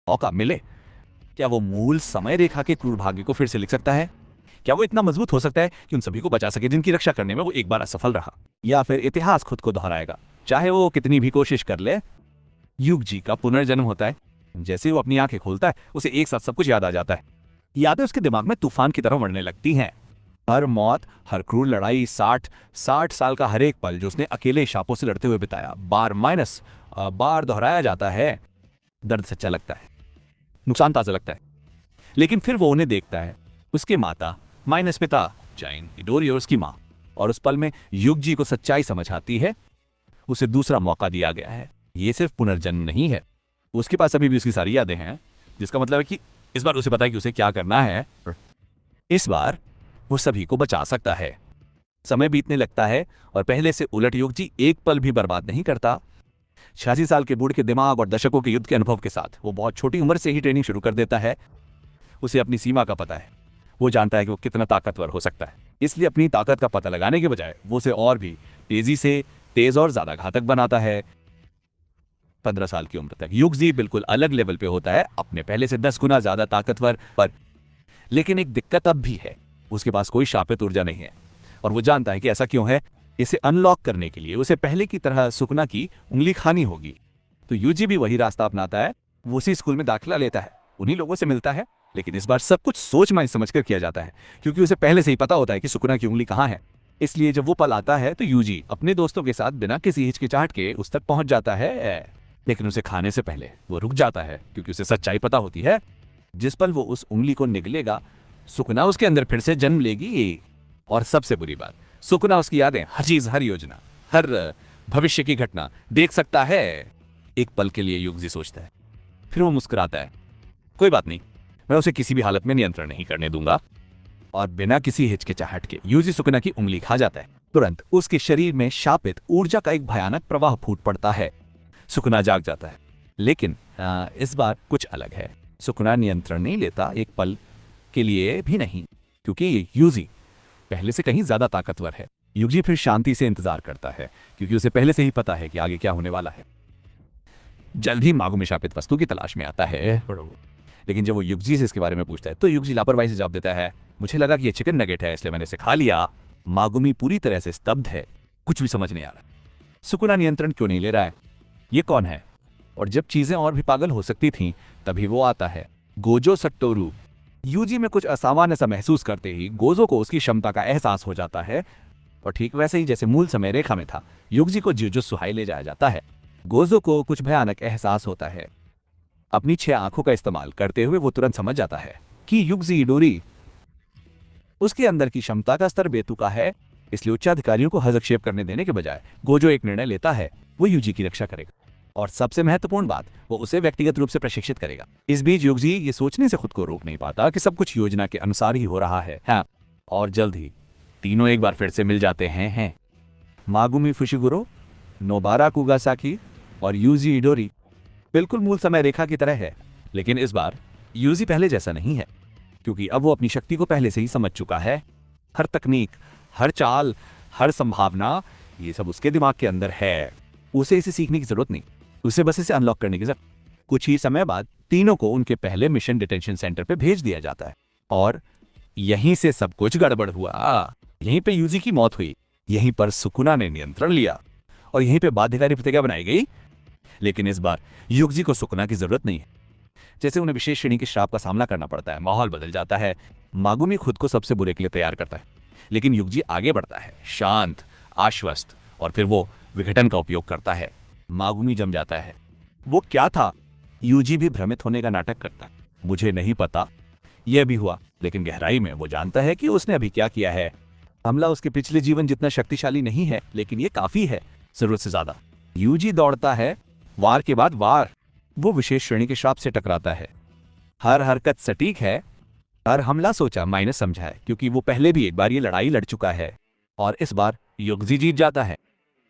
मौका मिले, क्या वो मूल समय रेखा के क्रूर भाग्य को फिर से लिख सकता है? क्या वो इतना मजबूत हो सकता है कि उन सभी को बचा सके जिनकी रक्षा करने में वो एक बार असफल रहा? या फिर इतिहास खुद को दोहराएगा, चाहे वो कितनी भी कोशिश कर ले? युगजी का पुनर्जन्म होता है। जैसे वो अपनी आंखें खोलता है, उसे एक साथ सब कुछ याद आ जाता है। यादें उसके दिमाग में तूफान की तरह उड़ने लगती हैं। हर मौत, हर क्रूर लड़ाई, 60 साल का हर एक पल जो उसने अकेले शापों से लड़ते हुए बिताया, बार दोहराया जाता है। दर्द सच्चा लगता है, नुकसान ताजा लगता है, लेकिन फिर वो उन्हें देखता है, उसके माता माइनस पिता जाइन इडोरी और उसकी माँ, और उस पल में युगजी को सच्चाई समझ आती है। उसे दूसरा मौका दिया गया है। ये सिर्फ पुनर्जन्म नहीं है, उसके पास अभी भी उसकी सारी यादें हैं, जिसका मतलब है कि इस बार उसे पता है कि उसे क्या करना है। इस बार वो सभी को बचा सकता है। समय बीतने लगता है और पहले से उलट युगजी एक पल भी बर्बाद नहीं करता। 86 साल के बूढ़े के दिमाग और दशकों के युद्ध के अनुभव के साथ वो बहुत छोटी उम्र से ही ट्रेनिंग शुरू कर देता है। उसे अपनी सीमा का पता है, वो जानता है कि वो कितना ताकतवर हो सकता है, इसलिए अपनी ताकत का पता लगाने के बजाय वो उसे और भी तेजी से तेज और ज्यादा घातक बनाता है। 15 साल की उम्र तक युगजी बिल्कुल अलग लेवल पे होता है, अपने पहले से 10 गुना ज्यादा ताकतवर। पर लेकिन एक दिक्कत अब भी है, उसके पास कोई शापित ऊर्जा नहीं है, और वो जानता है कि ऐसा क्यों है। इसे अनलॉक करने के लिए उसे पहले की तरह सुकना की उंगली खानी होगी। तो युजी भी वही रास्ता अपनाता है। वो उसी स्कूल में दाखिला लेता है, उन्हीं लोगों से मिलता है, लेकिन इस बार सब कुछ सोच समझ कर किया जाता है, क्योंकि उसे पहले से ही पता होता है कि सुकना की उंगली कहाँ है। इसलिए जब वो पल आता है तो युजी अपने दोस्तों के साथ बिना किसी हिचकिचाहट के उस तक पहुंच जाता है। लेकिन उसे खाने से पहले वो रुक जाता है, क्योंकि उसे सच्चाई पता होती है। जिस पल वो उस उंगली को निगलेगा, सुकना उसके अंदर फिर से जन्म लेगी। और सबसे बुरी बात, सुकना उसकी यादें, हर चीज, हर योजना, हर भविष्य की घटना देख सकता है। एक पल के लिए युगजी सोचता है, फिर वो मुस्कुराता है। कोई बात नहीं, मैं उसे किसी भी हालत में नियंत्रण नहीं करने दूंगा। और बिना किसी हिचकिचाहट के युजी सुकना की उंगली खा जाता है। तुरंत उसके शरीर में शापित ऊर्जा का एक भयानक प्रवाह फूट पड़ता है। सुकना जाग जाता है, लेकिन इस बार कुछ अलग है। सुकना नियंत्रण नहीं लेता, एक पल के लिए भी नहीं, क्योंकि युजी पहले से कहीं ज्यादा ताकतवर है। युजी फिर शांति से इंतजार करता है, क्योंकि उसे पहले से ही पता है कि आगे क्या होने वाला है। जल्द ही मागुमी शापित वस्तु की तलाश में आता है। लेकिन जब वो युगजी से इसके बारे में पूछता है तो युगजी लापरवाही से जवाब देता है, मुझे लगा कि ये चिकन नगेट है, इसलिए मैंने इसे खा लिया। मागुमी पूरी तरह से स्तब्ध है, कुछ भी समझ नहीं आ रहा। सुकुना नियंत्रण क्यों नहीं ले रहा है? ये कौन है? और जब चीजें और भी पागल हो सकती थीं, तभी वो आता है, गोजो सट्टोरू। युजी में कुछ असामान्य सा महसूस करते ही गोजो को उसकी क्षमता का एहसास हो जाता है, और ठीक वैसे ही जैसे मूल समय रेखा में था, युगजी को जुजुत्सु हाई ले जाया जाता है। गोजो को कुछ भयानक एहसास होता है। अपनी 6 आंखों का इस्तेमाल करते हुए वो तुरंत समझ जाता है कि युगजी इडोरी, उसके अंदर की क्षमता का स्तर बेतुका है। इसलिए उच्चाधिकारियों को हस्तक्षेप करने देने के बजाय गोजो एक निर्णय लेता है, वो युजी की रक्षा करेगा, और सबसे महत्वपूर्ण बात, वो उसे व्यक्तिगत रूप से प्रशिक्षित करेगा। इस बीच युगजी ये सोचने से खुद को रोक नहीं पाता कि सब कुछ योजना के अनुसार ही हो रहा है। हाँ, और जल्द ही तीनों एक बार फिर से मिल जाते हैं। मागुमी फुशिगुरो, नोबारा कुगासाकी और युजी इडोरी बिल्कुल मूल समय रेखा की तरह है, लेकिन इस बार युजी पहले जैसा नहीं है, क्योंकि अब वो अपनी शक्ति को पहले से ही समझ चुका है। हर तकनीक, हर चाल, हर संभावना, ये सब उसके दिमाग के अंदर है। उसे इसे सीखने की जरूरत नहीं, उसे बस इसे अनलॉक करने की जरूरत। कुछ ही समय बाद तीनों को उनके पहले मिशन डिटेंशन सेंटर पे भेज दिया जाता है, और यहीं से सब कुछ गड़बड़ हुआ। यहीं पे युजी की मौत हुई, यहीं पर सुकुना ने नियंत्रण लिया, और यहीं पे बाध्यकारी प्रतिज्ञा बनाई गई। लेकिन इस बार युगजी को सुकुना की जरूरत नहीं है। जैसे उन्हें विशेष श्रेणी के श्राप का सामना करना पड़ता है, माहौल बदल जाता है। मागुमी खुद को सबसे बुरे के लिए तैयार करता है, लेकिन युगजी आगे बढ़ता है, शांत, आश्वस्त, और फिर वो विघटन का उपयोग करता है। मागुमी जम जाता है। वो क्या था? युजी भी भ्रमित होने का नाटक करता है। मुझे नहीं पता यह भी हुआ, लेकिन गहराई में वो जानता है कि उसने अभी क्या किया है। हमला उसके पिछले जीवन जितना शक्तिशाली नहीं है, लेकिन ये काफी है, जरूरत से ज्यादा। युजी दौड़ता है, वार के बाद वार। वो विशेष श्रेणी के श्राप से टकराता है। हर हरकत सटीक है, हर हमला सोचा माइनस समझा है, क्योंकि वो पहले भी एक बार ये लड़ाई लड़ चुका है, और इस बार युगजी जीत जाता है।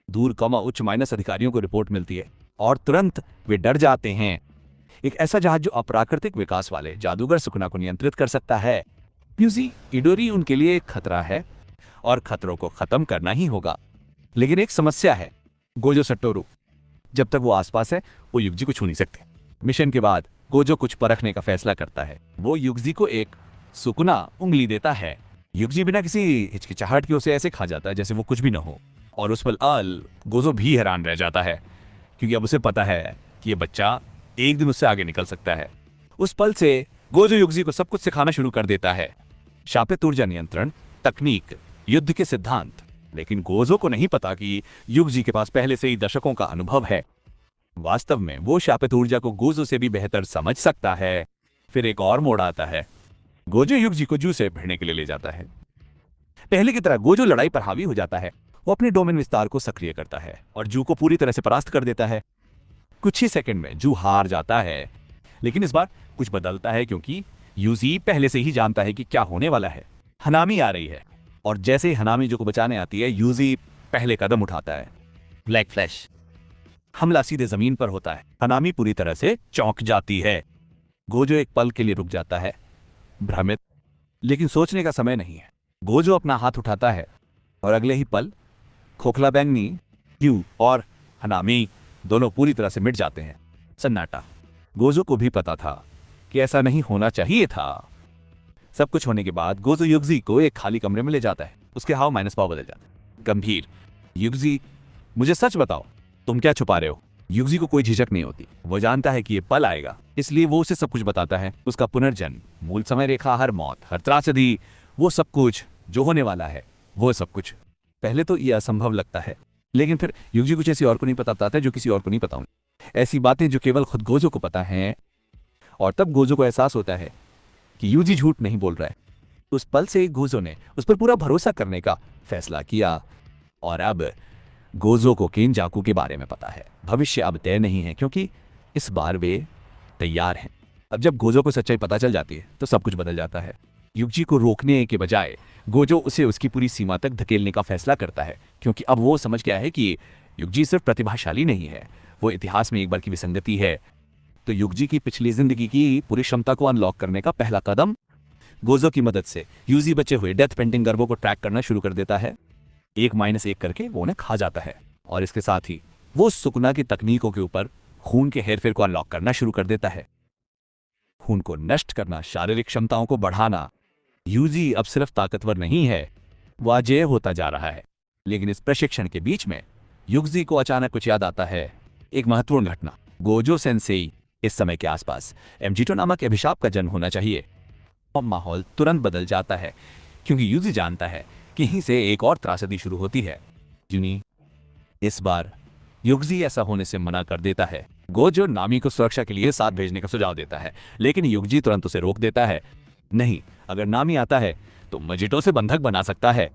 दूर उच्च माइनस अधिकारियों को रिपोर्ट मिलती है, और तुरंत वे डर जाते हैं। एक ऐसा जहाज जो अप्राकृतिक विकास वाले जादूगर सुकुना को नियंत्रित कर सकता है। युजी इडोरी उनके लिए एक खतरा है, और खतरों को खत्म करना ही होगा। लेकिन एक समस्या है, गोजो सट्टोरू। जब तक वो आसपास है, वो युगजी को छू नहीं सकते। मिशन के बाद गोजो कुछ परखने का फैसला करता है। वो युगजी को एक सुकुना उंगली देता है। युगजी बिना किसी हिचकिचाहट के उसे ऐसे खा जाता है जैसे वो कुछ भी न हो। और उस पल गोजो भी हैरान रह जाता है, क्योंकि अब उसे पता है कि ये बच्चा एक दिन उससे आगे निकल सकता है। उस पल से गोजो युगजी को सब कुछ सिखाना शुरू कर देता है, शापित ऊर्जा नियंत्रण, तकनीक, युद्ध के सिद्धांत। लेकिन गोजो को नहीं पता कि युगजी के पास पहले से ही दशकों का अनुभव है। वास्तव में वो शापित ऊर्जा को गोजो से भी बेहतर समझ सकता है। फिर एक और मोड़ आता है। गोजो युगजी को जू से भिड़ने के लिए ले जाता है। पहले की तरह गोजो लड़ाई पर हावी हो जाता है। वो अपने डोमेन विस्तार को सक्रिय करता है और जू को पूरी तरह से परास्त कर देता है। कुछ ही सेकंड में जू हार जाता है, लेकिन इस बार कुछ बदलता है, क्योंकि यूजी पहले से ही जानता है कि क्या होने वाला है। हनामी आ रही है, और जैसे ही हनामी जू को बचाने आती है, यूजी पहले कदम उठाता है। Black flash. हमला सीधे जमीन पर होता है। हनामी पूरी तरह से चौंक जाती है। गोजो एक पल के लिए रुक जाता है, भ्रमित, लेकिन सोचने का समय नहीं है। गोजो अपना हाथ उठाता है और अगले ही पल खोखला बैंगनी, यू और हनामी दोनों पूरी तरह से मिट जाते हैं। सन्नाटा। गोजो को भी पता था कि ऐसा नहीं होना चाहिए था। सब कुछ होने के बाद गोजो युगजी को एक खाली कमरे में ले जाता है। उसके हाव -पाव बदल जाते हैं। गंभीर। युगजी, मुझे सच बताओ, तुम क्या छुपा रहे हो? युगजी को कोई झिझक नहीं होती। वो जानता है कि ये पल आएगा, इसलिए वो उसे सब कुछ बताता है। उसका पुनर्जन्म, मूल समय रेखा, हर मौत, हर त्रासदी, वो सब कुछ जो होने वाला है, वो सब कुछ। पहले तो ये असंभव लगता है, लेकिन फिर युगजी कुछ ऐसी और को नहीं बताता है जो किसी और को नहीं पता। ऐसी बातें जो केवल खुद गोजो को पता है। और तब गोजो को एहसास होता है कि युगजी झूठ नहीं बोल रहा है। उस पल से गोजो ने उस पर पूरा भरोसा करने का फैसला किया। और अब गोजो को केनजाकू के बारे में पता है। भविष्य अब तय नहीं है, क्योंकि इस बार वे तैयार हैं। अब जब गोजो को सच्चाई पता चल जाती है तो सब कुछ बदल जाता है। युगजी को रोकने के बजाय गोजो उसे उसकी पूरी सीमा तक धकेलने का फैसला करता है, क्योंकि अब वो समझ गया है कि युगजी सिर्फ प्रतिभाशाली नहीं है, वो इतिहास में एक बार की विसंगति है। तो युगजी की पिछली जिंदगी की पूरी क्षमता को अनलॉक करने का पहला कदम गोजो की मदद से युगजी बचे हुए डेथ पेंटिंग गर्भों को ट्रैक करना शुरू कर देता है। 1-1 करके वो उन्हें खा जाता है, और इसके साथ ही वो सुकुना की तकनीकों के ऊपर खून के हेरफेर को अनलॉक करना शुरू कर देता है। खून को नष्ट करना, शारीरिक क्षमताओं को बढ़ाना। युजी अब सिर्फ ताकतवर नहीं है, वह अजेय होता जा रहा है। लेकिन इस प्रशिक्षण के बीच में युगजी को अचानक कुछ याद आता है। एक महत्वपूर्ण घटना। गोजो सेंसेई इस समय के आसपास एमजीटो नामक अभिशाप का जन्म होना चाहिए। और माहौल तुरंत बदल जाता है, क्योंकि युजी जानता है कि यहीं से एक और त्रासदी शुरू होती है। जुनी। इस बार युगजी ऐसा होने से मना कर देता है। गोजो नामी को सुरक्षा के लिए साथ भेजने का सुझाव देता है, लेकिन युगजी तुरंत उसे रोक देता है। नहीं, अगर नामी आता है तो मजिटो से बंधक बना सकता है,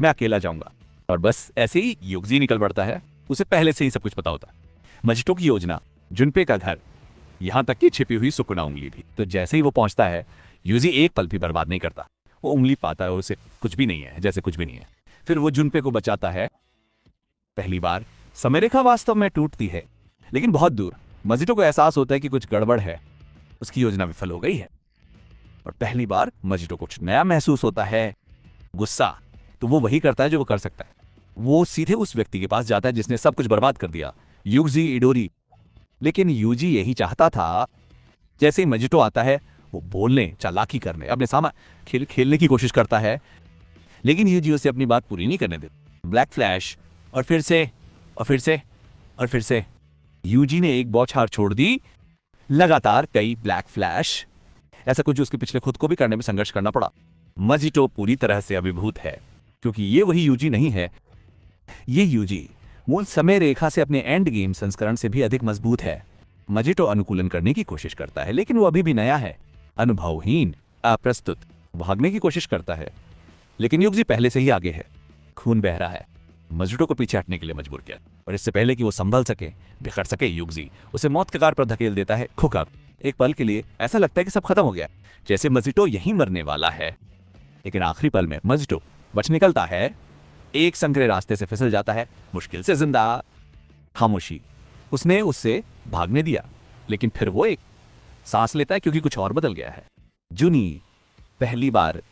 मैं अकेला जाऊंगा। और बस ऐसे ही युगजी निकल पड़ता है। उसे पहले से ही सब कुछ पता होता। मजिटो की योजना, जुनपे का घर, यहां तक कि छिपी हुई सुकुना उंगली भी। तो जैसे ही वो पहुंचता है, युजी एक पल भी बर्बाद नहीं करता। वो उंगली पाता है और उसे कुछ भी नहीं है, जैसे कुछ भी नहीं है। फिर वो जुनपे को बचाता है। पहली बार समय रेखा वास्तव में टूटती है, लेकिन बहुत दूर। मजिटो को एहसास होता है कि कुछ गड़बड़ है, उसकी योजना विफल हो गई है। और पहली बार मजिटो को कुछ नया महसूस होता है, गुस्सा। तो वो वही करता है जो वो कर सकता है। वो सीधे उस व्यक्ति के पास जाता है जिसने सब कुछ बर्बाद कर दिया, युगजी इडोरी। लेकिन युजी यही चाहता था। जैसे ही मजिटो आता है, वो बोलने, चालाकी करने, अपने सामान खेलने की कोशिश करता है, लेकिन युजी उसे अपनी बात पूरी नहीं करने देता। ब्लैक फ्लैश, और फिर से और फिर से और फिर से युजी ने एक बौछार छोड़ दी। लगातार कई ब्लैक फ्लैश, ऐसा कुछ जो उसके पिछले खुद को भी करने में संघर्ष करना पड़ा। मजिटो पूरी तरह से अभिभूत है, क्योंकि ये वही युजी नहीं है। ये युजी मूल समय रेखा से अपने एंड गेम संस्करण से भी अधिक मजबूत है। मजिटो अनुकूलन करने की कोशिश करता है, लेकिन वो अभी भी नया है, अनुभवहीन, अप्रस्तुत। भागने की कोशिश करता है, लेकिन युगजी पहले से ही आगे है। खून बह रहा है। मजिटो को पीछे हटने के लिए मजबूर किया, और इससे पहले कि वो संभल सके, बिखर सके, युगजी उसे मौत के कगार पर धकेल देता है। खुका। एक पल के लिए ऐसा लगता है कि सब खत्म हो गया, जैसे मजिटो यहीं मरने वाला है। लेकिन आखिरी पल में मजिटो बच निकलता है। एक संकरे रास्ते से फिसल जाता है, मुश्किल से जिंदा। खामोशी। उसने उससे भागने दिया, लेकिन फिर वो एक सांस लेता है, क्योंकि कुछ और बदल गया है। जुनी पहली बार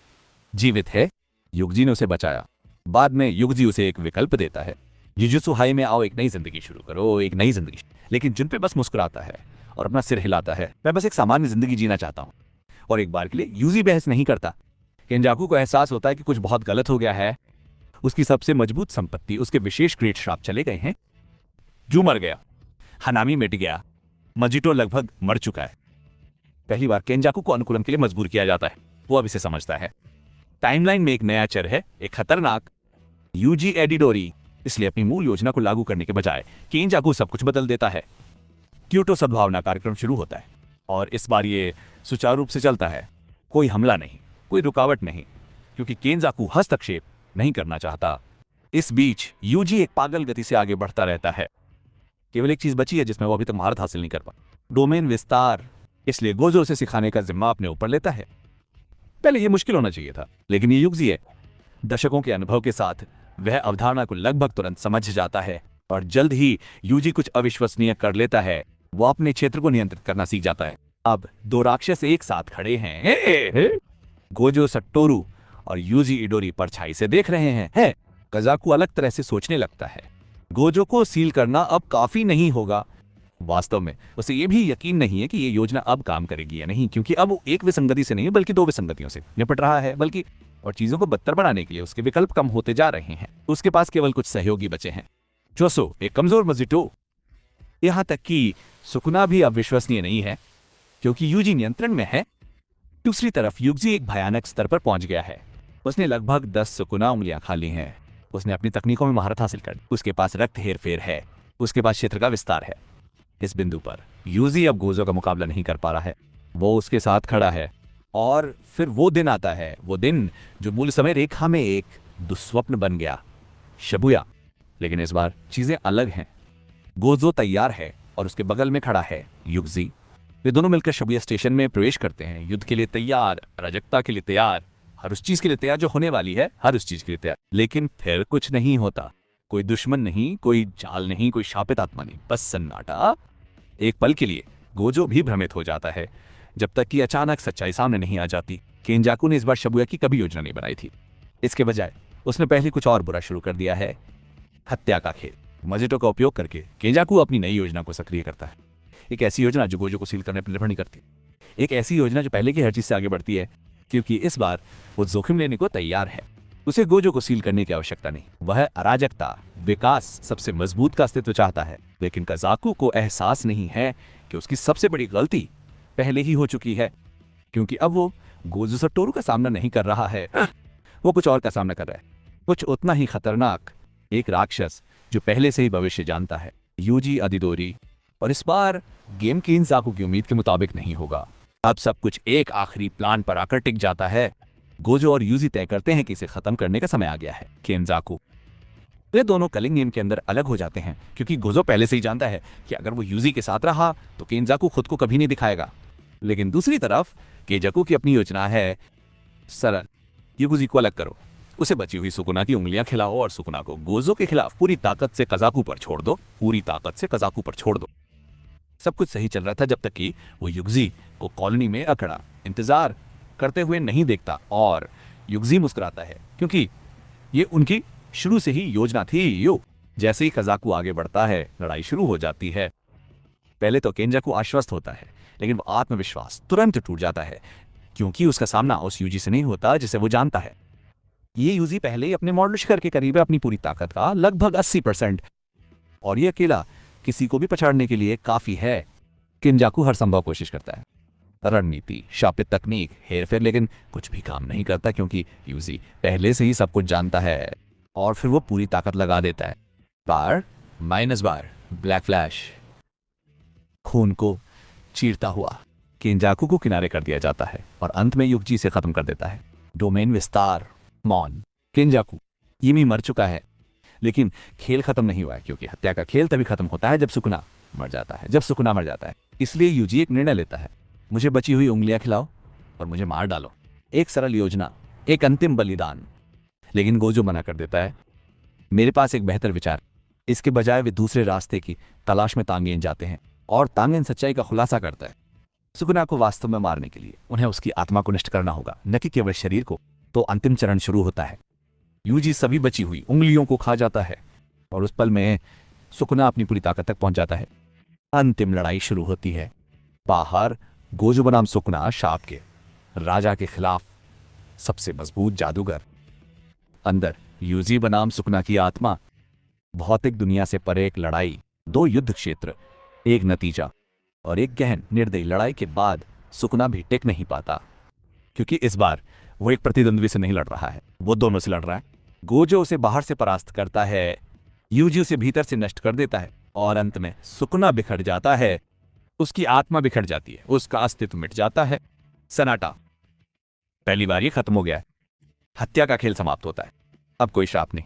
जीवित है। युगजी ने उसे बचाया। बाद में युगजी उसे एक विकल्प देता है, जुजुत्सु हाई में आओ, एक नई जिंदगी शुरू करो, एक नई जिंदगी। लेकिन जुनपे बस मुस्कुराता है। और अपना सिर हिलाता है। मैं बस एक सामान्य जिंदगी जीना चाहता हूँ। और एक बार के लिए यूजी बहस नहीं करता। केंजाकू को एहसास होता है कि कुछ बहुत गलत हो गया है। उसकी सबसे मजबूत संपत्ति, उसके विशेष ग्रेट श्राप चले गए हैं। जू मर गया, हनामी मिट गया, मजिटो लगभग मर चुका है। पहली बार केंजाकू को अनुकूलन के लिए मजबूर किया जाता है। वो अब इसे समझता है। टाइमलाइन में एक नया चर है, एक खतरनाक यूजी एडिडोरी। इसलिए अपनी मूल योजना को लागू करने के बजाय केंजाकू सब कुछ बदल देता है। क्योटो सद्भावना कार्यक्रम शुरू होता है और इस बार ये सुचारू रूप से चलता है। कोई हमला नहीं, कोई रुकावट नहीं, क्योंकि केंजाकू हस्तक्षेप नहीं करना चाहता। इस बीच यूजी एक पागल गति से आगे बढ़ता रहता है। केवल एक चीज बची है जिसमें वो अभी तक महारत हासिल नहीं कर पा, डोमेन विस्तार। इसलिए गोजो से सिखाने का जिम्मा अपने ऊपर लेता है। पहले यह मुश्किल होना चाहिए था, लेकिन ये युगजी है। दशकों के अनुभव के साथ वह अवधारणा को लगभग तुरंत समझ जाता है और जल्द ही यूजी कुछ अविश्वसनीय कर लेता है। वो अपने क्षेत्र को नियंत्रित करना सीख जाता है। अब दो राक्षस एक साथ खड़े हैं। गोजो सट्टोरू और यूजी इडोरी परछाई से देख रहे हैं। कजाकू अलग तरह से सोचने लगता है। गोजो को सील करना अब काफी नहीं होगा। वास्तव में उसे यह भी यकीन नहीं है कि यह योजना अब काम करेगी या नहीं, क्योंकि अब वो एक विसंगति से नहीं बल्कि दो विसंगतियों से निपट रहा है। बल्कि और चीजों को बदतर बनाने के लिए उसके विकल्प कम होते जा रहे हैं। उसके पास केवल कुछ सहयोगी बचे हैं। चोसो एक कमजोर मजिटो। यहां तक कि सुकुना भी अब विश्वसनीय नहीं है, क्योंकि यूजी नियंत्रण में है। दूसरी तरफ युगजी एक भयानक स्तर पर पहुंच गया है। उसने लगभग 10 सुकुना उंगलियां खा ली हैं। उसने अपनी तकनीकों में महारत हासिल कर ली। उसके पास रक्त हेरफेर है। उसके पास क्षेत्र का विस्तार है। इस बिंदु पर यूजी अब गोजो का मुकाबला नहीं कर पा रहा है। वो उसके साथ खड़ा है। और फिर वो दिन आता है, वो दिन जो मूल समय रेखा में एक दुस्वप्न बन गया, शिबुया। लेकिन इस बार चीजें अलग हैं। गोजो तैयार है और उसके बगल में खड़ा है युगजी। वे दोनों मिलकर शिबुया स्टेशन में प्रवेश करते हैं। युद्ध के लिए तैयार, अराजकता के लिए तैयार, हर उस चीज के लिए तैयार जो होने वाली है, हर उस चीज के लिए तैयार। लेकिन फिर कुछ नहीं होता। कोई दुश्मन नहीं, कोई जाल नहीं, कोई शापित आत्मा नहीं, बस सन्नाटा। एक पल के लिए गोजो भी भ्रमित हो जाता है, जब तक कि अचानक सच्चाई सामने नहीं आ जाती। केंजाकू ने इस बार शिबुया की कभी योजना नहीं बनाई थी। इसके बजाय उसने पहले कुछ और बुरा शुरू कर दिया है, हत्या का खेल। मजिटो का उपयोग करके केंजाकू अपनी नई योजना को सक्रिय करता है। एक ऐसी योजना जो गोजो को सील करने पर निर्भर नहीं करती। एक ऐसी योजना जो पहले की हर चीज से आगे बढ़ती है, क्योंकि इस बार वो जोखिम लेने को तैयार है। उसे गोजो को सील करने की आवश्यकता नहीं। वह अराजकता, विकास, सबसे मजबूत का अस्तित्व चाहता है। लेकिन कजाकू को एहसास नहीं है कि उसकी सबसे बड़ी गलती पहले ही हो चुकी है, क्योंकि अब वो गोजो सट्टोरू का सामना नहीं कर रहा है। वो कुछ और का सामना कर रहा है, कुछ उतना ही खतरनाक। एक राक्षस जो पहले से ही भविष्य जानता है, यूजी अदिदोरी। और इस बार गेम केंजाकू की उम्मीद के मुताबिक नहीं होगा। अब सब कुछ एक आखिरी प्लान पर आकर टिक जाता है। गोजो और यूजी तय करते हैं कि इसे खत्म करने का समय आ गया है। केंजाकू, वे दोनों कलिंग गेम के अंदर अलग हो जाते हैं, क्योंकि गोजो पहले से ही जानता है कि अगर वो यूजी के साथ रहा तो केंजाकू खुद को कभी नहीं दिखाएगा। लेकिन दूसरी तरफ केंजाकू की अपनी योजना है सरल। यूजी को अलग करो, उसे बची हुई सुकुना की उंगलियां खिलाओ और सुकुना को गोजो के खिलाफ पूरी ताकत से कजाकू पर छोड़ दो। पूरी ताकत से कजाकू पर छोड़ दो। सब कुछ सही चल रहा था जब तक कि वो युगजी को कॉलोनी में अकड़ा इंतजार करते हुए नहीं देखता। और युगजी मुस्कुराता है, क्योंकि ये उनकी शुरू से ही योजना थी। जैसे ही कजाकू आगे बढ़ता है, लड़ाई शुरू हो जाती है। पहले तो केंजाकू आश्वस्त होता है, लेकिन वो आत्मविश्वास तुरंत टूट जाता है, क्योंकि उसका सामना उस यूजी से नहीं होता जिसे वो जानता है। ये यूजी पहले ही अपने मॉडल शिखर के करीब है, अपनी पूरी ताकत का लगभग 80%। और ये अकेला किसी को भी पछाड़ने के लिए काफी है। केंजाकू हर संभव कोशिश करता है, रणनीति, शापित तकनीक, हेरफेर, लेकिन कुछ भी काम नहीं करता, क्योंकि यूजी पहले से ही सब कुछ जानता है। और फिर वो पूरी ताकत लगा देता है। बार माइनस बार, ब्लैक फ्लैश, खून को चीरता हुआ केंजाकू को किनारे कर दिया जाता है और अंत में युगजी से खत्म कर देता है। डोमेन विस्तार, मौन। केंजाकू यीमी मर चुका है, लेकिन खेल खत्म नहीं हुआ है, क्योंकि हत्या का खेल तभी खत्म होता है जब सुकुना मर जाता है। जब सुकुना मर जाता है, इसलिए यूजी एक निर्णय लेता है, मुझे बची हुई उंगलियां खिलाओ और मुझे मार डालो। एक सरल योजना, एक अंतिम बलिदान। लेकिन गोजो मना कर देता है, मेरे पास एक बेहतर विचार। इसके बजाय वे दूसरे रास्ते की तलाश में तांगेन जाते हैं और तांगेन सच्चाई का खुलासा करता है। सुकुना को वास्तव में मारने के लिए उन्हें उसकी आत्मा को नष्ट करना होगा, न कि केवल शरीर को। तो अंतिम चरण शुरू होता है। यूजी सभी बची हुई उंगलियों को खा जाता है और उस पल में सुकुना अपनी पूरी ताकत तक पहुंच जाता है। अंतिम लड़ाई शुरू होती है। बाहर गोजो बनाम सुकना शाप के राजा के खिलाफ सबसे मजबूत जादूगर, अंदर यूजी बनाम सुकना की आत्मा, भौतिक दुनिया से परे एक लड़ाई, दो युद्ध क्षेत्र, एक नतीजा और एक गहन निर्दयी लड़ाई के बाद सुकना भी टिक नहीं पाता, क्योंकि इस बार वो एक प्रतिद्वंद्वी से नहीं लड़ रहा है, वो दोनों से लड़ रहा है। गोजो उसे बाहर से परास्त करता है, यूजी उसे भीतर से नष्ट कर देता है और अंत में सुकना बिखर जाता है, उसकी आत्मा बिखर जाती है, उसका अस्तित्व मिट जाता है। सन्नाटा। पहली बार ये खत्म हो गया है, हत्या का खेल समाप्त होता है, अब कोई श्राप नहीं।